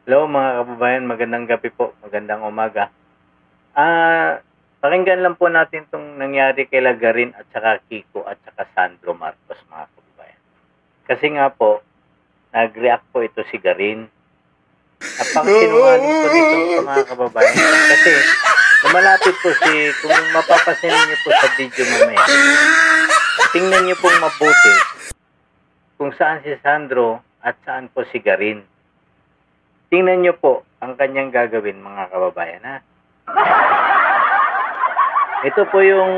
Hello mga kababayan, magandang gabi po, magandang umaga. Pakinggan lang po natin itong nangyari kay Garin at saka Kiko at saka Sandro Marcos mga kababayan. Kasi nga po, nag-react po ito si Garin. Napakasinungaling po dito mga kababayan. Kasi lumalapit po kung mapapasin niyo po sa video mamaya, tingnan niyo pong mabuti kung saan si Sandro at saan po si Garin. Tingnan nyo po ang kanyang gagawin mga kababayan ha. Ito po yung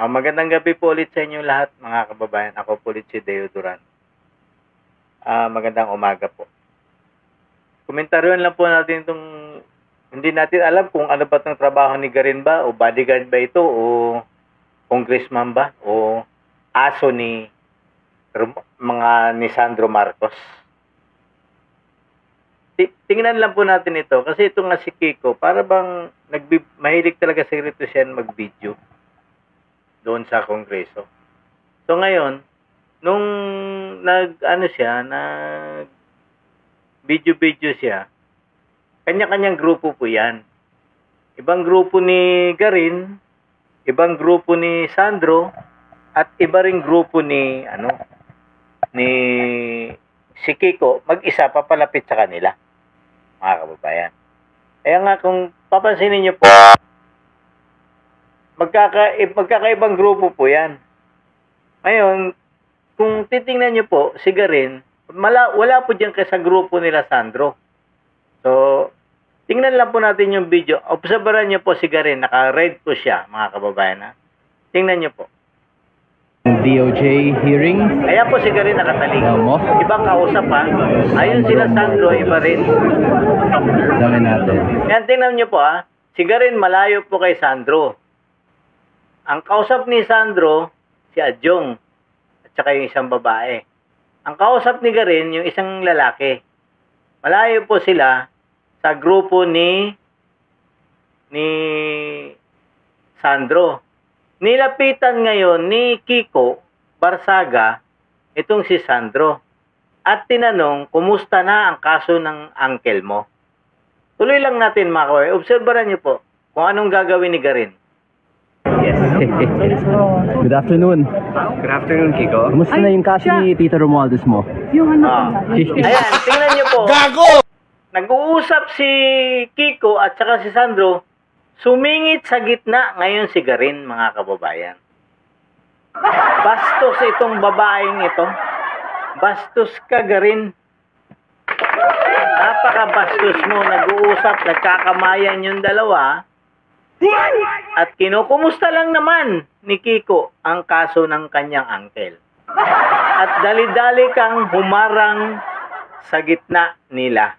magandang gabi po ulit sa inyo lahat mga kababayan. Ako po ulit si Deo Duran. Magandang umaga po. Komentaryon lang po natin itong hindi natin alam kung ano ba itong trabaho ni Garin ba o bodyguard ba ito o congressman ba o aso ni Sandro Marcos. Tingnan lang po natin ito kasi ito nga si Kiko para bang mahilig talaga si Rito siya mag-video doon sa kongreso. So ngayon, nung nag video siya, kanya-kanyang grupo po yan. Ibang grupo ni Garin, ibang grupo ni Sandro, at iba ring grupo ni si Kiko, mag-isa papalapit sa kanila, mga kababayan. Kaya nga kung papansinin niyo po, magkakaibang grupo po yan. Ngayon, kung titingnan niyo po, si Garin, wala po dyan sa grupo nila Sandro. So, tingnan lang po natin yung video. Obserbaran niyo po si Garin, naka-red po siya, mga kababayan. Ha? Tingnan niyo po. DOJ hearing. Kaya po si Garin nakataling. Ibang kausap ha. Ayun sila Sandro, iba rin. Dami natin. Yan, tingnan nyo po ha. Si Garin malayo po kay Sandro. Ang kausap ni Sandro, si Adjong. At saka yung isang babae. Ang kausap ni Garin, yung isang lalaki. Malayo po sila sa grupo ni Sandro. Nilapitan ngayon ni Kiko Barsaga itong si Sandro at tinanong kumusta na ang kaso ng uncle mo. Tuloy lang natin mga kawain. Obserbaran niyo po kung anong gagawin ni Garin. Yes. Good afternoon. Good afternoon, Kiko. Kumusta na yung kaso ni Tito Romualdez mo? Ayan, tingnan niyo po. Gago! Nag-uusap si Kiko at saka si Sandro. Sumingit sa gitna ngayon si Garin, mga kababayan. Bastos itong babaeng ito. Bastos ka, Garin. Napaka-bastos mo. Nag-uusap, nagkakamayan yung dalawa. At kinukumusta lang naman ni Kiko ang kaso ng kanyang uncle. At dali-dali kang humarang sa gitna nila.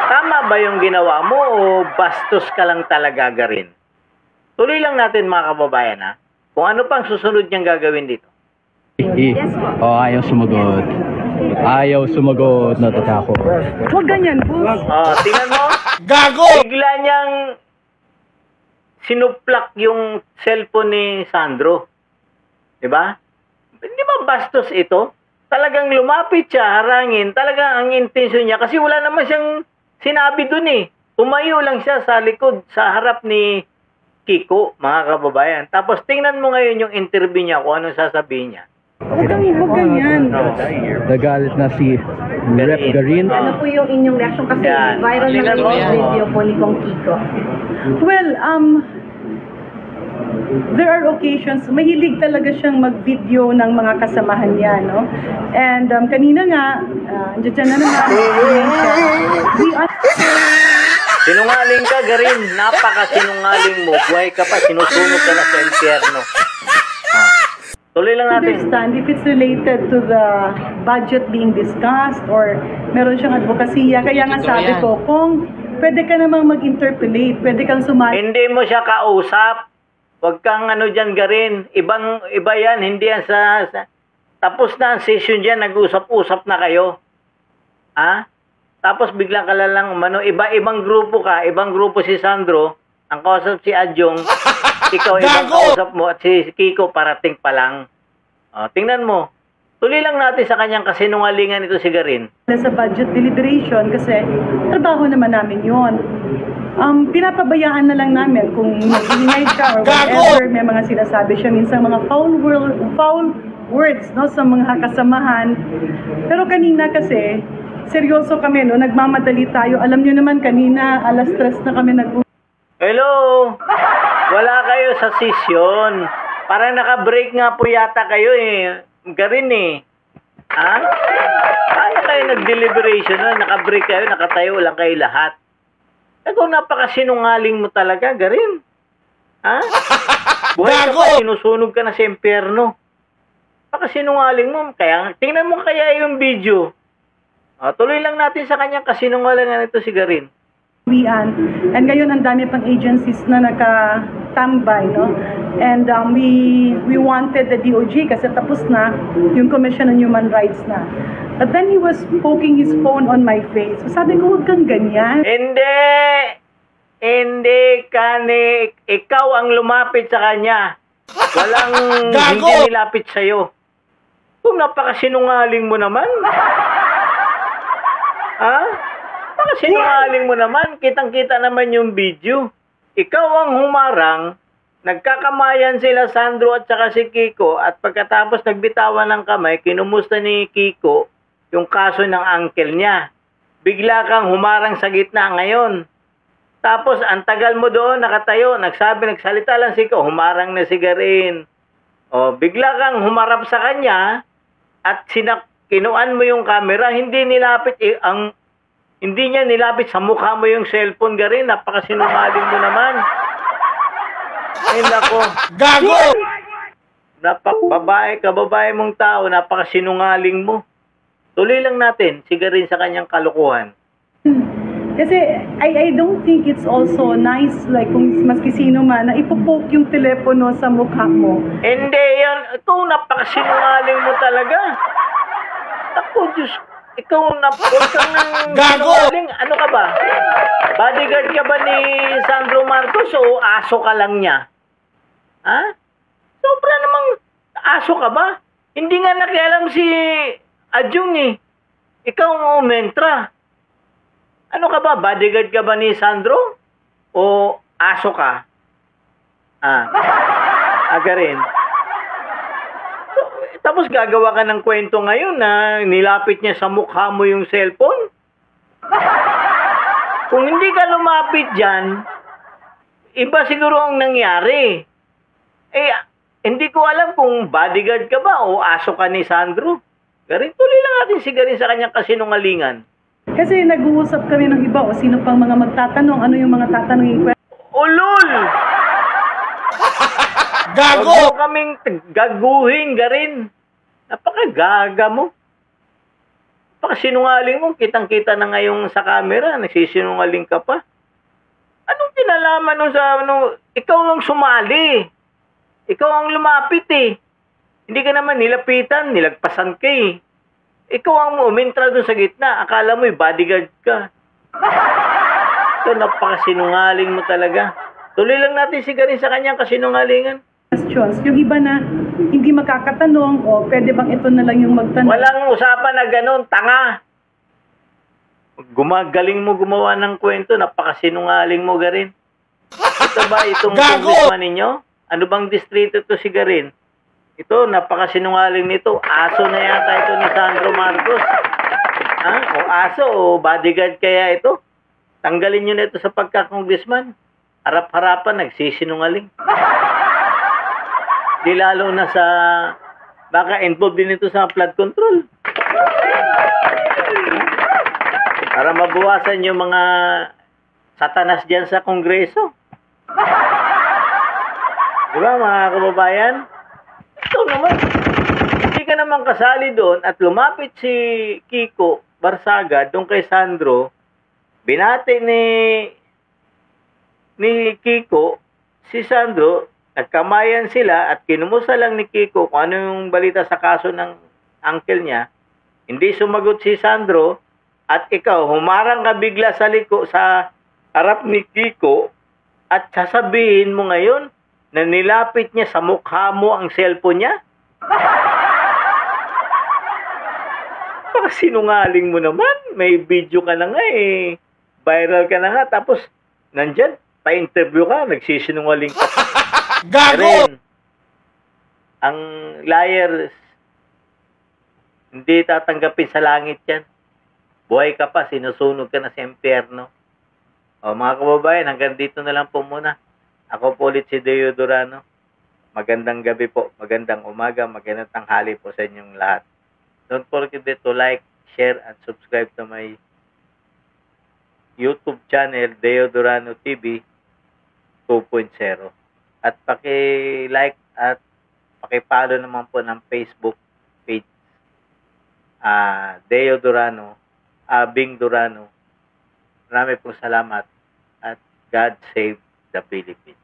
Tama ba yung ginawa mo o bastos ka lang talaga, Garin? Tuloy lang natin mga kababayan ha. Kung ano pang susunod niyang gagawin dito. Oh, ayaw sumagot. Ayaw sumagot, natatakot. Huwag ganyan, boss. Tingnan mo. Gago! Bigla niyang sinuplak yung cellphone ni Sandro. Diba? Hindi ba bastos ito? Talagang lumapit siya, harangin. Talagang ang intensyon niya. Kasi wala naman siyang sinabi dun eh. Tumayo lang siya sa likod, sa harap ni Kiko, mga kababayan. Tapos tingnan mo ngayon yung interview niya kung anong sasabihin niya. Huwag ganyan. Nagalit na si Rep Garin. Ano po yung inyong reaction? Kasi viral na yung video po ni Kong Kiko. Well, there are occasions, mahilig talaga siyang mag-video ng mga kasamahan niya, no? And kanina nga, dyan na naman, Sinungaling ka, Garin. Napaka-sinungaling mo. Buhay ka pa, sinusunog ka na sa impyerno. Tuloy lang natin. understand if it's related to the budget being discussed or meron siyang advokasya. Kaya nga sabi ko, kung pwede ka namang mag-interpolate, pwede kang sumali. Hindi mo siya kausap. Huwag kang Garin. Iba yan. Hindi yan tapos na ang session dyan. Nag-usap-usap na kayo. Ha? Tapos biglang ka lang iba-ibang grupo ka. Ibang grupo si Sandro. Ang kausap si Adjong. Ikaw ibang kausap mo. At si Kiko parating pa lang. Tingnan mo. Tuloy lang natin sa kanyang kasinungalingan ito si Garin. Sa budget deliberation kasi trabaho naman namin yon. Pinapabayaan na lang namin kung mag-ingay siya or whatever, may mga sinasabi siya, minsan mga foul words no, sa mga kasamahan. Pero kanina kasi, seryoso kami, no, nagmamadali tayo. Alam nyo naman kanina, 3:00 na kami Hello! Wala kayo sa session. Parang naka-break nga po yata kayo eh. Garin eh. Ha? Paano kayo nag-deliberation? Naka-break kayo, nakatayo lang kayo lahat. Ikaw napakasinungaling mo talaga, Garin. Ha? Buhay ka pa, sinusunog ka na sa impyerno. Napakasinungaling mo. Kaya, tingnan mo kaya yung video. Tuloy lang natin sa kanyang kasinungalingan ito si Garin. And ngayon ang dami pang agencies na nakatambay, no? And we wanted the DOJ kasi tapos na yung Commission on Human Rights na. But then he was poking his phone on my face. So sabi ko, huwag kang ganyan. Hindi, Kani. Ikaw ang lumapit sa kanya. Walang hindi nilapit sa'yo. Kung napakasinungaling mo naman. Ha? Sinungaling mo naman, kitang-kita naman yung video. Ikaw ang humarang, nagkakamayan sila Sandro at saka si Kiko at pagkatapos nagbitawan ng kamay, kinumusta ni Kiko yung kaso ng uncle niya. Bigla kang humarang sa gitna ngayon. Tapos ang tagal mo doon nakatayo, nagsalita lang si Kiko, humarang na si Garin. Bigla kang humarap sa kanya at kinuan mo yung camera, hindi niya nilapit sa mukha mo yung cellphone, Garin. Napakasinungaling mo naman. Ay, nako. Gago! Kababae mong tao, napakasinungaling mo. Tuloy lang natin si Garin sa kanyang kalukuhan. Kasi I don't think it's also nice, like kung maski sino man, na ipopoke yung telepono sa mukha mo. Hindi yan. Ikaw, napakasinungaling mo talaga. Ako, Diyos, ikaw huwag kang sinungaling. Ano ka ba? Bodyguard ka ba ni Sandro Marcos o aso ka lang niya? Ha? Sobra namang aso ka ba? Hindi nga nakialam si Adjung eh. Ikaw ang umentra. Ano ka ba? Bodyguard ka ba ni Sandro? O aso ka? Garin. Tapos gagawa ka ng kwento ngayon na nilapit niya sa mukha mo yung cellphone? Kung hindi ka lumapit dyan, iba siguro ang nangyari. Hindi ko alam kung bodyguard ka ba o aso ka ni Sandro. Garin, tuloy lang natin si Garin sa kanyang kasinungalingan. Kasi nag-uusap kami ng iba o sino pang mga magtatanong, ano yung mga tatanungin ko. Ulol! Gago! Huwag mo kaming gaguhin, Garin. Napakagaga mo. Napakasinungaling mo. Kitang-kita na ngayon sa camera. Nagsisinungaling ka pa. Anong kinalaman nun sa ikaw ang sumali. Ikaw ang lumapit eh. Hindi ka naman nilapitan, nilagpasan ka eh. Ikaw ang umintra doon sa gitna. Akala mo bodyguard ka. Ito, napakasinungaling mo talaga. Tuloy lang natin si Garin sa kanyang kasinungalingan. Yung iba na hindi makakatanong o pwede bang ito na lang yung magtanong. Walang usapan na gano'n, tanga. Gumagaling mo gumawa ng kwento, napakasinungaling mo, Garin. Ito ba itong congressman ninyo? Ano bang distrito to si Garin? Ito, napakasinungaling nito. Aso na yata ito ni Sandro Marcos. O aso o bodyguard kaya ito? Tanggalin nyo na ito sa pagka-congressman. Harap-harapan, nagsisinungaling. Di lalo na sa, baka involved din ito sa flood control. Para mabawasan yung mga satanas dyan sa kongreso. Diba mga kababayan? Ito naman, hindi ka naman kasali doon at lumapit si Kiko Barsaga doon kay Sandro. Binati ni Kiko si Sandro. Nagkamayan sila at kinumusta lang ni Kiko kung ano yung balita sa kaso ng uncle niya. Hindi sumagot si Sandro at ikaw humarang ka bigla sa harap ni Kiko at sasabihin mo ngayon na nilapit niya sa mukha mo ang cellphone niya? Napakasinungaling mo naman. May video ka na nga eh. Viral ka na nga. Tapos, nandyan, pa-interview ka, nagsisinungaling ka. Gago! Rin, ang liars, hindi tatanggapin sa langit yan. Buhay ka pa, sinusunog ka na sa impyerno. O mga kababayan, hanggang dito na lang po muna. Ako po ulit si Deo Durano. Magandang gabi po, magandang umaga, magandang tanghali po sa inyong lahat. Don't forget to like, share, and subscribe to my YouTube channel, Deo Durano TV 2.0. At paki-like at paki-follow naman po ng Facebook page Deo Durano, Bing Durano. Marami pong salamat at God save the Philippines.